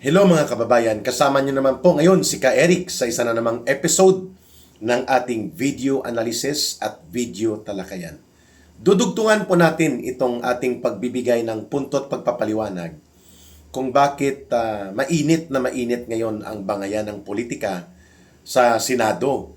Hello mga kababayan, kasama niyo naman po ngayon si Ka Eric sa isa na namang episode ng ating video analysis at video talakayan. Dudugtungan po natin itong ating pagbibigay ng puntot pagpapaliwanag kung bakit mainit ngayon ang bangayan ng politika sa Senado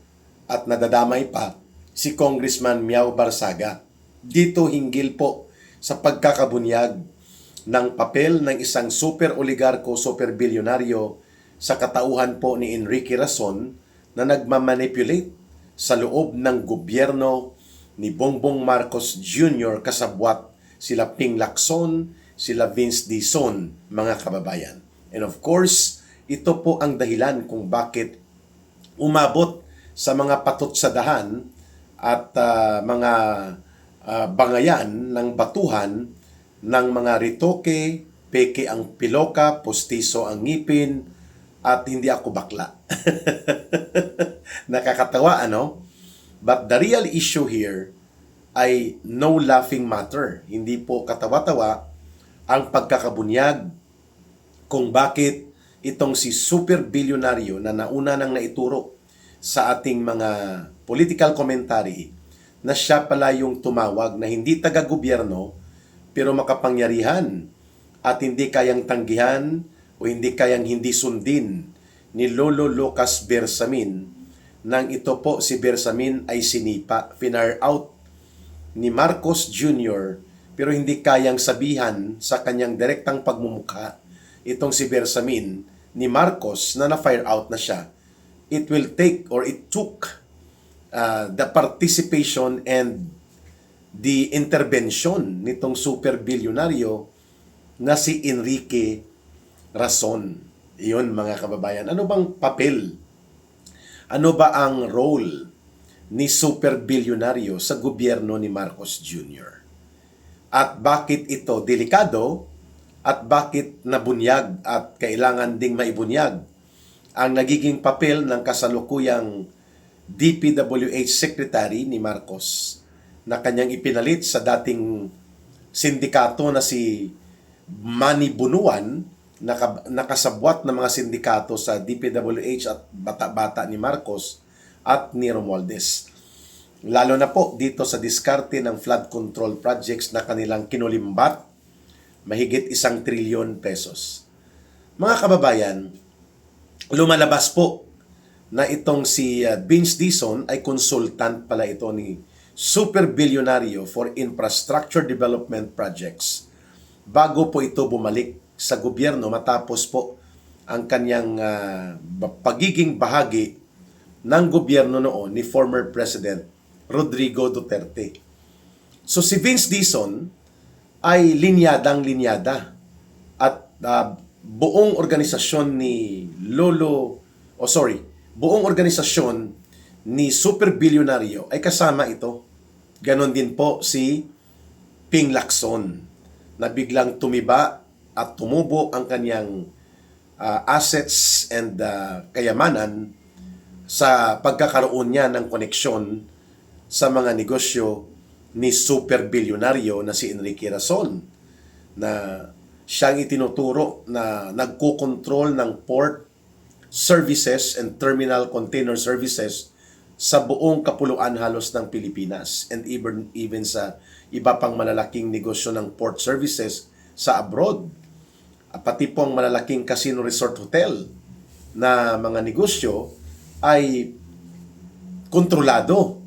at nadadamay pa si Congressman Miao Barsaga. Dito hinggil po sa pagkakabunyag ng papel ng isang super oligarko, super bilyonaryo sa katauhan po ni Enrique Razon na nagmamanipulate sa loob ng gobyerno ni Bongbong Marcos Jr. kasabwat sila Ping Lacson, sila Vince Dizon, mga kababayan. And of course, ito po ang dahilan kung bakit umabot sa mga patutsadahan at mga bangayan ng batuhan ng mga ritoke, peke ang piloka, postiso ang ngipin, at hindi ako bakla. Nakakatawa, ano? But the real issue here ay no laughing matter. Hindi po katawa-tawa ang pagkakabunyag kung bakit itong si super bilyonaryo na nauna nang naituro sa ating mga political commentary na siya pala yung tumawag na hindi taga-gobyerno pero makapangyarihan at hindi kayang tanggihan o hindi kayang hindi sundin ni Lolo Lucas Bersamin nang ito po si Bersamin ay sinipa, finar out ni Marcos Jr. pero hindi kayang sabihan sa kanyang direktang pagmumukha itong si Bersamin ni Marcos na na-fire out na siya. It took the participation and the intervention nitong super bilyonaryo na si Enrique Razon. Iyon mga kababayan. Ano bang papel? Ano ba ang role ni super bilyonaryo sa gobyerno ni Marcos Jr.? At bakit ito delikado? At bakit nabunyag at kailangan ding maibunyag ang nagiging papel ng kasalukuyang DPWH Secretary ni Marcos na kanyang ipinalit sa dating sindikato na si Manny Bunuan, nakasabwat ng mga sindikato sa DPWH at bata-bata ni Marcos at ni Romualdez. Lalo na po dito sa diskarte ng flood control projects na kanilang kinulimbat, mahigit 1 trilyon pesos. Mga kababayan, lumalabas po na itong si Vince Dizon ay consultant pala ito ni super bilyonaryo for infrastructure development projects bago po ito bumalik sa gobyerno matapos po ang kanyang pagiging bahagi ng gobyerno noon ni former President Rodrigo Duterte. So si Vince Dizon ay linyadang-linyada at buong organisasyon ni buong organisasyon ni super bilyonaryo ay kasama ito. Ganon din po si Ping Lacson na biglang tumiba at tumubo ang kanyang assets and kayamanan sa pagkakaroon niya ng koneksyon sa mga negosyo ni super bilyonaryo na si Enrique Razon na siyang itinuturo na nagkokontrol ng port services and terminal container services sa buong kapuluan halos ng Pilipinas and even sa iba pang malalaking negosyo ng port services sa abroad. Pati pong malalaking casino resort hotel na mga negosyo ay kontrolado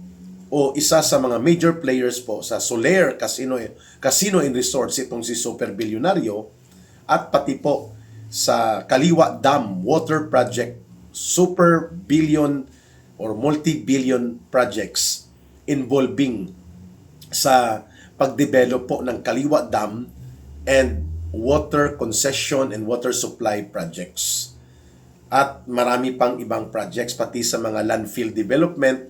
o isa sa mga major players po sa Soler Casino and Resorts itong si super bilyonaryo at pati po sa Kaliwa Dam Water Project, super billion or multi-billion projects involving sa pagdevelop po ng Kaliwa Dam and water concession and water supply projects. At marami pang ibang projects pati sa mga landfill development.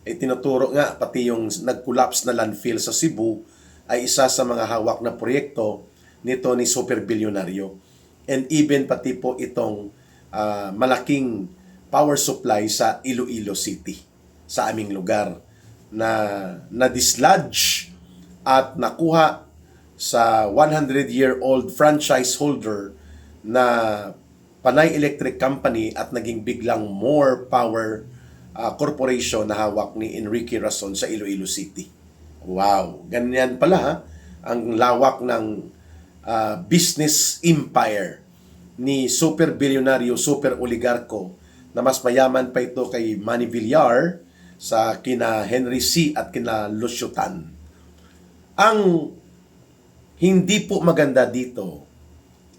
Tinuturo nga pati yung nag-collapse na landfill sa Cebu ay isa sa mga hawak na proyekto nito ni super bilyonaryo. And even pati po itong malaking power supply sa Iloilo City, sa aming lugar, na na-dislodge at nakuha sa 100-year-old franchise holder na Panay Electric Company at naging biglang More Power Corporation na hawak ni Enrique Rason sa Iloilo City. Wow, ganyan pala ha, ang lawak ng business empire ni super bilyonaryo, super oligarko na mas mayaman pa ito kay Manny Villar sa kina Henry C. at kina Lucio Tan. Ang hindi po maganda dito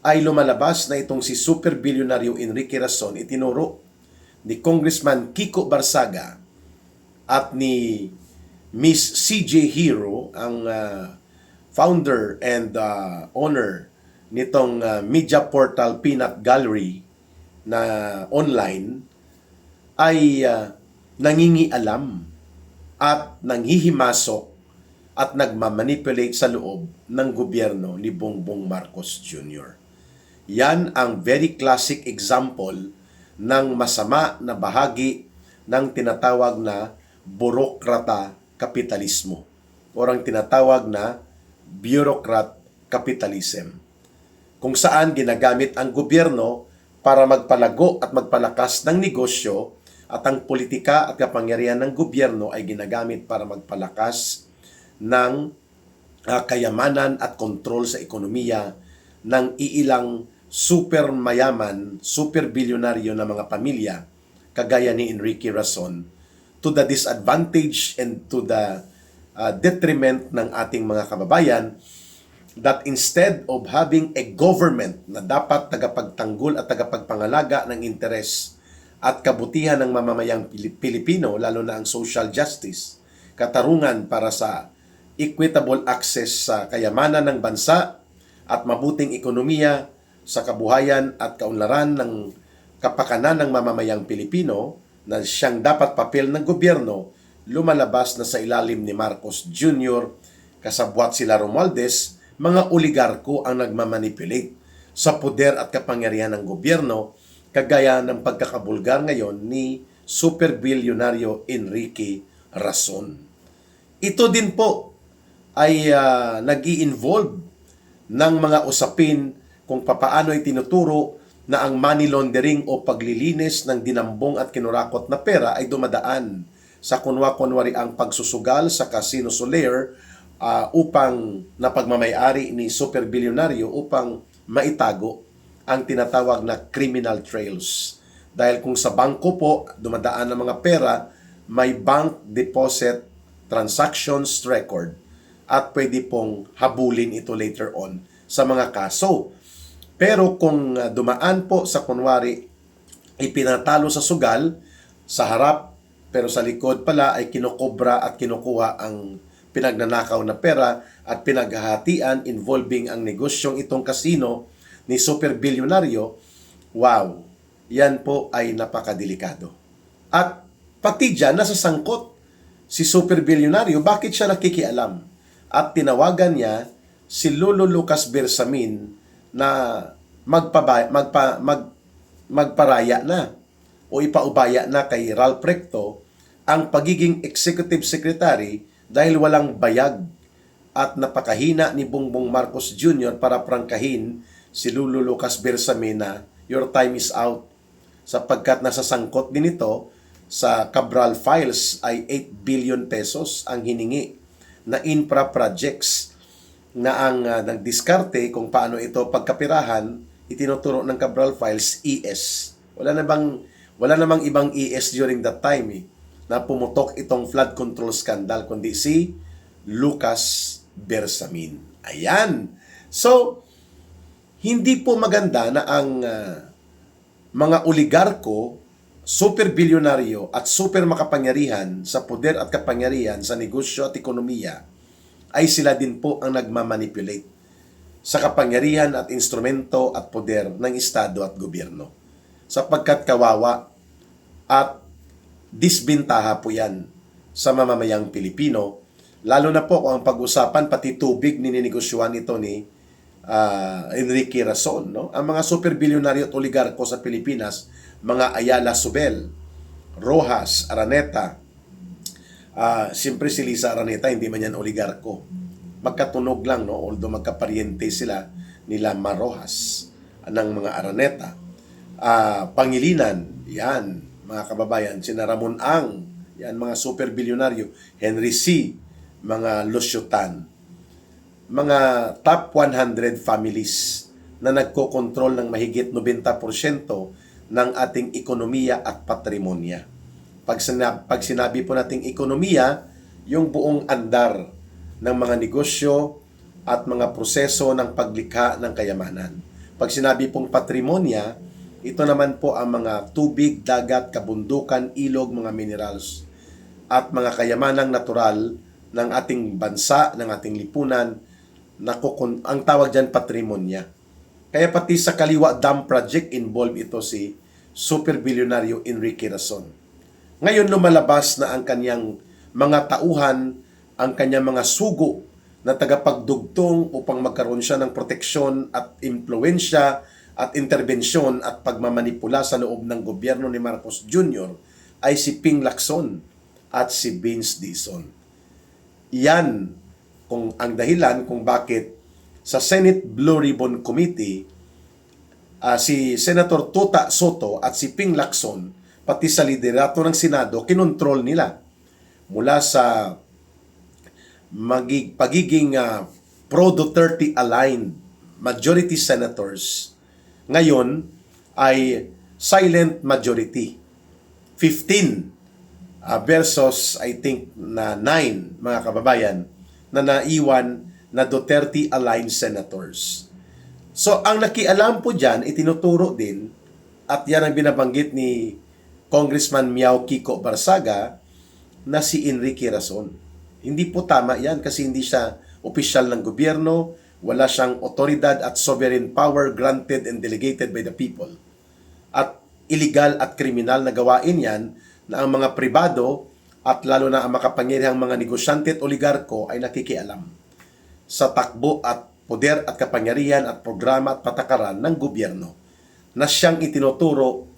ay lumalabas na itong si super bilyonaryo Enrique Rason itinuro ni Congressman Kiko Barsaga at ni Miss CJ Hero, ang founder and owner nitong media portal Peanut Gallery na online, ay nangingialam at nanghihimasok at nagmamanipulate sa loob ng gobyerno ni Bongbong Marcos Jr. Yan ang very classic example ng masama na bahagi ng tinatawag na burokrata kapitalismo o ang tinatawag na bureaucrat capitalism, kung saan ginagamit ang gobyerno para magpalago at magpalakas ng negosyo at ang politika at kapangyarihan ng gobyerno ay ginagamit para magpalakas ng kayamanan at kontrol sa ekonomiya ng iilang super mayaman, super bilyonaryo na mga pamilya kagaya ni Enrique Rason, to the disadvantage and to the detriment ng ating mga kababayan, that instead of having a government na dapat tagapagtanggol at tagapagpangalaga ng interes at kabutihan ng mamamayang Pilipino, lalo na ang social justice, katarungan para sa equitable access sa kayamanan ng bansa at mabuting ekonomiya sa kabuhayan at kaunlaran ng kapakanan ng mamamayang Pilipino na siyang dapat papel ng gobyerno, lumalabas na sa ilalim ni Marcos Jr., kasabwat sila Romualdez, mga oligarko ang nagmamanipulate sa poder at kapangyarihan ng gobyerno, kagaya ng pagkakabulgar ngayon ni super bilyonaryo Enrique Rason. Ito din po ay nag-i-involve ng mga usapin kung papaano ay tinuturo na ang money laundering o paglilinis ng dinambong at kinurakot na pera ay dumadaan sa kunwa-kunwari ang pagsusugal sa Casino Soler upang napagmamayari ni super bilyonaryo upang maitago ang tinatawag na criminal trails. Dahil kung sa bangko po dumadaan ng mga pera, may bank deposit transactions record at pwede pong habulin ito later on sa mga kaso. Pero kung dumaan po sa kunwari, ipinatalo sa sugal, sa harap, pero sa likod pala ay kinokobra at kinukuha ang pinagnanakaw na pera at pinaghahatian involving ang negosyong itong kasino ni super bilyonaryo, wow, yan po ay napakadelikado. At pati dyan, nasa sangkot si super bilyonaryo, bakit siya nakikialam? At tinawagan niya si Lolo Lucas Bersamin na magparaya na o ipaubaya na kay Ralph Recto ang pagiging executive secretary dahil walang bayag at napakahina ni Bongbong Marcos Jr. para prangkahin si Lolo Lucas Bersamin na your time is out, sapagkat nasasangkot din ito sa Cabral Files ay 8 billion pesos ang hiningi na infra projects na ang nagdiskarte kung paano ito pagkapirahan, itinuturo ng Cabral Files ES. Wala namang ibang ES during that time na pumutok itong flood control scandal, kundi si Lucas Bersamin. Ayan. So, hindi po maganda na ang mga oligarko, super bilyonaryo at super makapangyarihan sa poder at kapangyarihan sa negosyo at ekonomiya ay sila din po ang nagmamanipulate sa kapangyarihan at instrumento at poder ng estado at gobyerno. Sapagkat kawawa at disbintaha po yan sa mamamayang Pilipino, lalo na po kung ang pag-usapan pati tubig nininegosyohan ito ni Enrique Rason. No? Ang mga super bilyonaryo at oligarko sa Pilipinas, mga Ayala Sobel, Rojas, Araneta, siyempre si Lisa Araneta, hindi man yan oligarko. Magkatunog lang, no? Although magkaparyente sila nila Rojas ng mga Araneta. Pangilinan, yan, mga kababayan, sina Ramon Ang, yan, mga super bilyonaryo, Henry C., mga Lusyutan, mga top 100 families na nagkokontrol ng mahigit 90% ng ating ekonomiya at patrimonya. Pag sinabi po nating ekonomiya, yung buong andar ng mga negosyo at mga proseso ng paglikha ng kayamanan. Pag sinabi pong patrimonya, ito naman po ang mga tubig, dagat, kabundukan, ilog, mga minerals at mga kayamanang natural ng ating bansa, ng ating lipunan, ang tawag dyan patrimonya. Kaya pati sa Kaliwa Dam Project, involved ito si super bilyonaryo Enrique Razon. Ngayon lumalabas na ang kanyang mga tauhan, ang kanyang mga sugo na tagapagdugtong upang magkaroon siya ng proteksyon at impluensya at interbensyon at pagmamanipula sa loob ng gobyerno ni Marcos Jr. ay si Ping Lacson at si Vince Dizon. Yan kung ang dahilan kung bakit sa Senate Blue Ribbon Committee si Senator Tuta Soto at si Ping Lacson pati sa liderato ng Senado kinontrol nila mula sa pagiging pro-Duterte aligned majority senators. Ngayon ay silent majority. 15 versus I think na 9 mga kababayan na naiwan na Duterte-aligned senators. So ang nakialam po dyan, itinuturo din, at yan ang binabanggit ni Congressman Miao Kiko Barsaga, na si Enrique Razon. Hindi po tama yan kasi hindi siya opisyal ng gobyerno, wala siyang otoridad at sovereign power granted and delegated by the people. At illegal at kriminal na gawain yan na ang mga pribado at lalo na ang makapangyarihang mga negosyante at oligarko ay nakikialam sa takbo at poder at kapangyarihan at programa at patakaran ng gobyerno na siyang itinuturo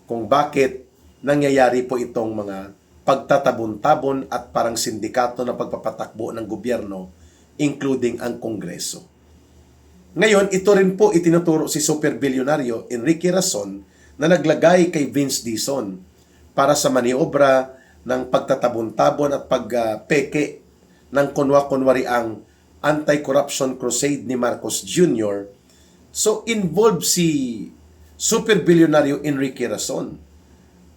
kung bakit nangyayari po itong mga pagtatabon-tabon at parang sindikato na pagpapatakbo ng gobyerno, including ang Kongreso. Ngayon, ito rin po itinuturo si super bilyonaryo Enrique Razon na naglagay kay Vince Dizon para sa maniobra ng pagtatabon-tabon at pagpeke ng kunwa-kunwari ang anti-corruption crusade ni Marcos Jr. So, involved si super bilyonaryo Enrique Razon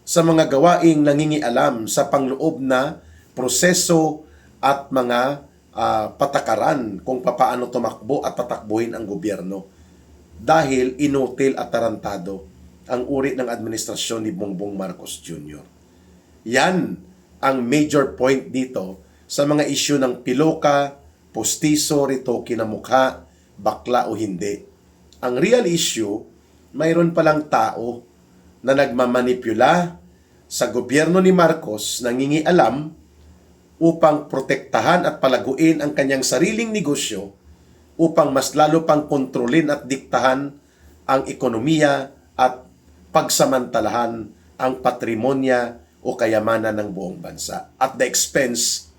sa mga gawaing nangingialam sa pangloob na proseso at mga patakaran kung papaano tumakbo at tatakbuhin ang gobyerno dahil inutil at tarantado ang uri ng administrasyon ni Bongbong Marcos Jr. Yan ang major point dito sa mga issue ng piloka, postiso, ritoke na mukha, bakla o hindi. Ang real issue, mayroon palang tao na nagmamanipula sa gobyerno ni Marcos, nangingialam upang protektahan at palaguin ang kanyang sariling negosyo upang mas lalo pang kontrolin at diktahan ang ekonomiya at pagsamantalahan ang patrimonya o kayamanan ng buong bansa at the expense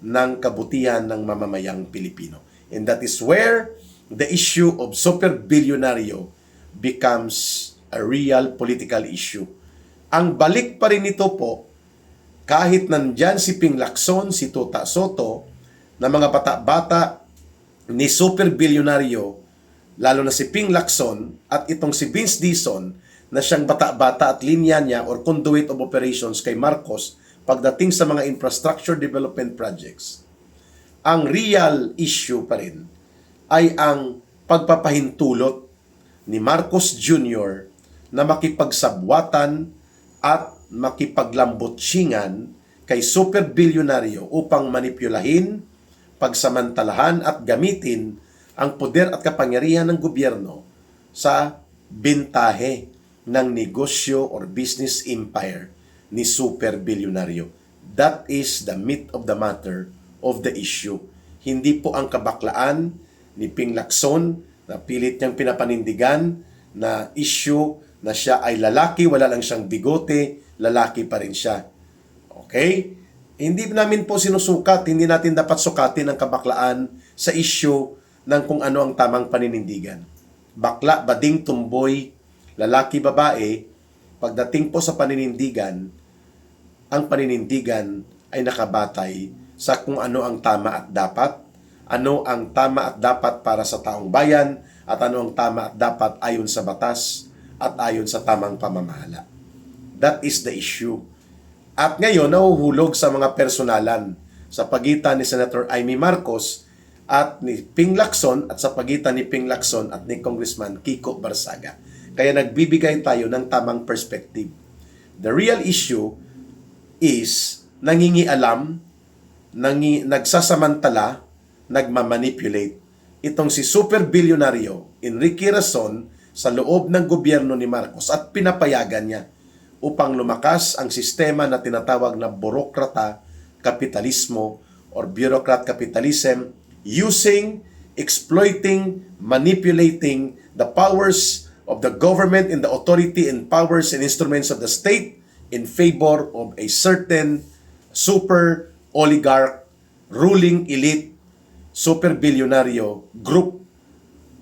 ng kabutihan ng mamamayang Pilipino. And that is where the issue of super bilyonaryo becomes a real political issue. Ang balik pa rin ito po, kahit nandyan si Ping Lacson, si Tuta Soto, na mga bata-bata ni super bilyonaryo, lalo na si Ping Lacson at itong si Vince Dizon, na siyang bata-bata at linya niya or conduit of operations kay Marcos pagdating sa mga infrastructure development projects. Ang real issue pa rin ay ang pagpapahintulot ni Marcos Jr. na makipagsabwatan at makipaglambotsingan kay super bilyonaryo upang manipulahin, pagsamantalahan at gamitin ang poder at kapangyarihan ng gobyerno sa bintahe ng negosyo or business empire ni super bilyonaryo. That is the meat of the matter of the issue. Hindi po ang kabaklaan ni Ping Lacson na pilit niyang pinapanindigan na issue na siya ay lalaki, wala lang siyang bigote, lalaki pa rin siya. Okay? Hindi namin po sinusukat, hindi natin dapat sukatin ang kabaklaan sa issue ng kung ano ang tamang paninindigan. Bakla, bading, tumboy, lalaki, babae, pagdating po sa paninindigan, ang paninindigan ay nakabatay sa kung ano ang tama at dapat, ano ang tama at dapat para sa taong bayan, at ano ang tama at dapat ayon sa batas at ayon sa tamang pamamahala. That is the issue. At ngayon, nahuhulog sa mga personalan sa pagitan ni Senator Amy Marcos at ni Ping Lacson at sa pagitan ni Ping Lacson at ni Congressman Kiko Barsaga. Kaya nagbibigay tayo ng tamang perspective. The real issue is nangingialam, nagsasamantala, nagmamanipulate. Itong si super bilyonaryo Enrique Razon sa loob ng gobyerno ni Marcos at pinapayagan niya upang lumakas ang sistema na tinatawag na burokrata kapitalismo or bureaucrat capitalism using, exploiting, manipulating the powers of the government and the authority and powers and instruments of the state in favor of a certain super oligarch ruling elite super bilyonaryo group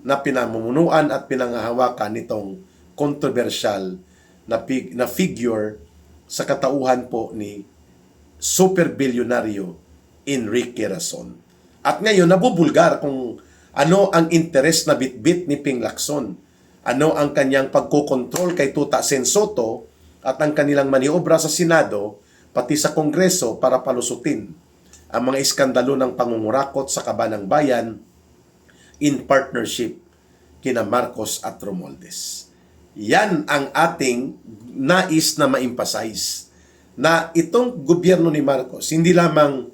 na pinamumunuan at pinangahawakan nitong controversial na figure sa katauhan po ni super bilyonaryo Enrique Razon. At ngayon, nabubulgar kung ano ang interes na bitbit ni Ping Lacson, ano ang kanyang pagkokontrol kay Tuta Sen Soto at ang kanilang maniobra sa Senado pati sa Kongreso para palusutin ang mga iskandalo ng pangungurakot sa kabanang bayan in partnership kina Marcos at Romualdez. Yan ang ating nais na ma-emphasize na itong gobyerno ni Marcos hindi lamang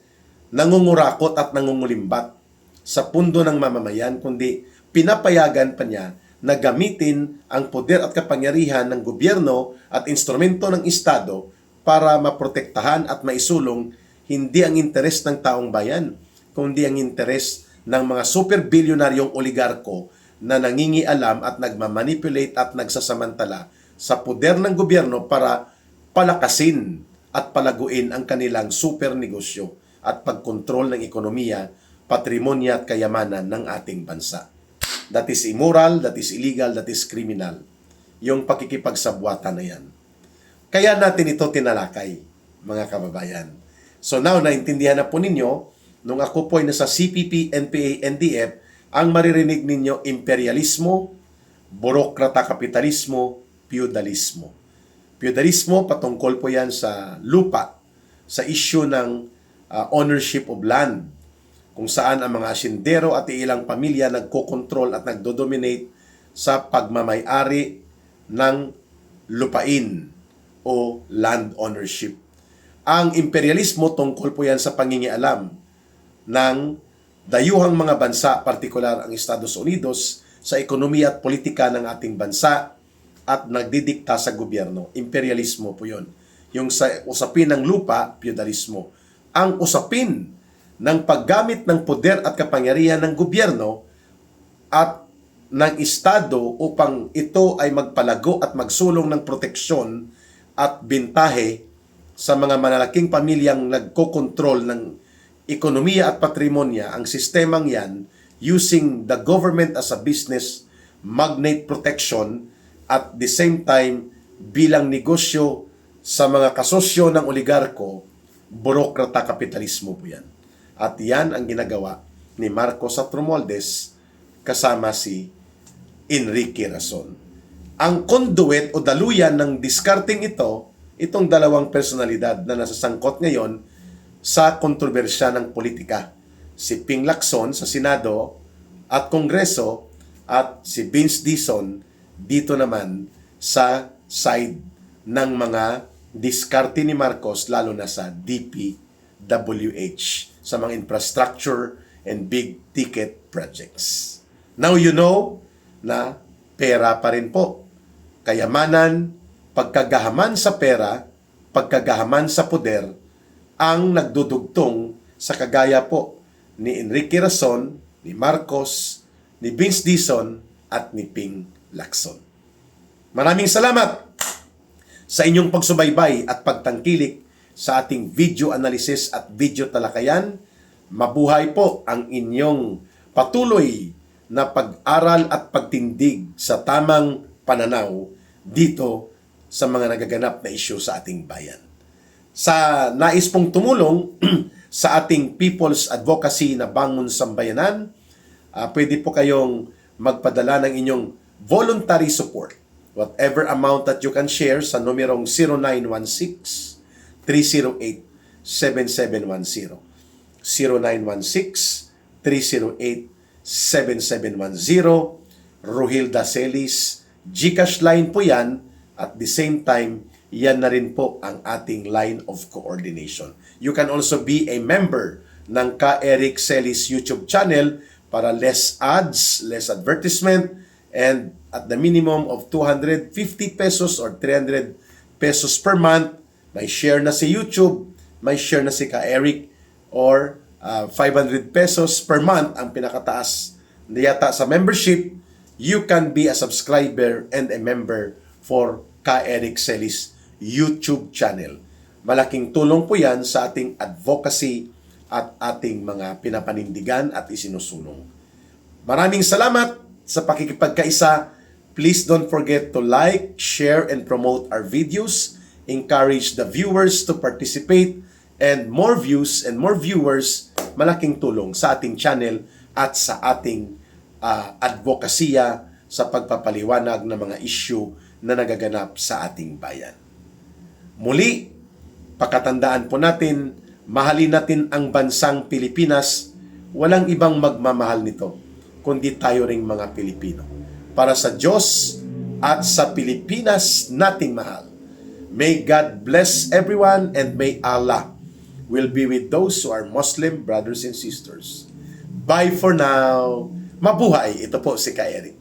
nangungurakot at nangungulimbat sa pundo ng mamamayan, kundi pinapayagan pa niya na gamitin ang poder at kapangyarihan ng gobyerno at instrumento ng Estado para maprotektahan at maisulong hindi ang interes ng taong bayan, kundi ang interes ng mga super bilyonaryong oligarko na nangingialam at nagmamanipulate at nagsasamantala sa poder ng gobyerno para palakasin at palaguin ang kanilang super negosyo at pagkontrol ng ekonomiya, patrimonya at kayamanan ng ating bansa. That is immoral, that is illegal, that is criminal. Yung pakikipagsabwatan na yan. Kaya natin ito tinalakay, mga kababayan. So now, naintindihan na po ninyo, nung ako po ay nasa CPP, NPA, NDF, ang maririnig ninyo, imperialismo, burokrata kapitalismo, feudalismo. Feudalismo, patungkol po yan sa lupa, sa issue ng ownership of land, kung saan ang mga asyendero at ilang pamilya nagkokontrol at nagdodominate sa pagmamay-ari ng lupain o land ownership. Ang imperialismo, tungkol po yan sa pangingialam ng dayuhang mga bansa, partikular ang Estados Unidos, sa ekonomiya at politika ng ating bansa at nagdidikta sa gobyerno. Imperialismo po yun. Yung sa usapin ng lupa, feudalismo. Ang usapin ng paggamit ng poder at kapangyarihan ng gobyerno at ng Estado upang ito ay magpalago at magsulong ng proteksyon at bintahe sa mga malalaking pamilyang nagkokontrol ng ekonomiya at patrimonya, ang sistemang yan, using the government as a business magnate protection at the same time bilang negosyo sa mga kasosyo ng oligarko, burokrata kapitalismo po yan. At yan ang ginagawa ni Marcos at Romualdez kasama si Enrique Razon. Ang conduit o daluyan ng discarding ito, itong dalawang personalidad na nasasangkot ngayon sa kontrobersya ng politika. Si Ping Lacson sa Senado at Kongreso at si Vince Dizon dito naman sa side ng mga diskarte ni Marcos, lalo na sa DPWH, sa mga infrastructure and big ticket projects. Now you know na pera pa rin po. Kayamanan, pagkagahaman sa pera, pagkagahaman sa poder, ang nagdudugtong sa kagaya po ni Enrique Razon, ni Marcos, ni Vince Dizon, at ni Ping Lacson. Maraming salamat sa inyong pagsubaybay at pagtangkilik sa ating video analysis at video talakayan. Mabuhay po ang inyong patuloy na pag-aral at pagtindig sa tamang pananaw dito sa mga nagaganap na issue sa ating bayan. Sa nais pong tumulong sa ating People's Advocacy na Bangon Sambayanan, pwede po kayong magpadala ng inyong voluntary support. Whatever amount that you can share sa numerong 0916-308-7710. 0916-308-7710. Rohilda Celis, GCash line po yan. At the same time, yan na rin po ang ating line of coordination. You can also be a member ng Ka Eric Celis YouTube channel para less ads, less advertisement, and at the minimum of 250 pesos or 300 pesos per month, may share na si YouTube, may share na si Ka Eric, or 500 pesos per month ang pinakataas na yata sa membership, you can be a subscriber and a member for Ka Eric Celis YouTube channel. Malaking tulong po yan sa ating advocacy at ating mga pinapanindigan at isinusulong. Maraming salamat sa pakikipagkaisa. Please don't forget to like, share, and promote our videos. Encourage the viewers to participate, and more views and more viewers, malaking tulong sa ating channel at sa ating advokasya sa pagpapaliwanag ng mga issue na nagaganap sa ating bayan. Muli, pakatandaan po natin, mahalin natin ang bansang Pilipinas. Walang ibang magmamahal nito, kundi tayo ring mga Pilipino. Para sa Diyos at sa Pilipinas nating mahal. May God bless everyone, and may Allah will be with those who are Muslim brothers and sisters. Bye for now. Mabuhay. Ito po si Ka Eric.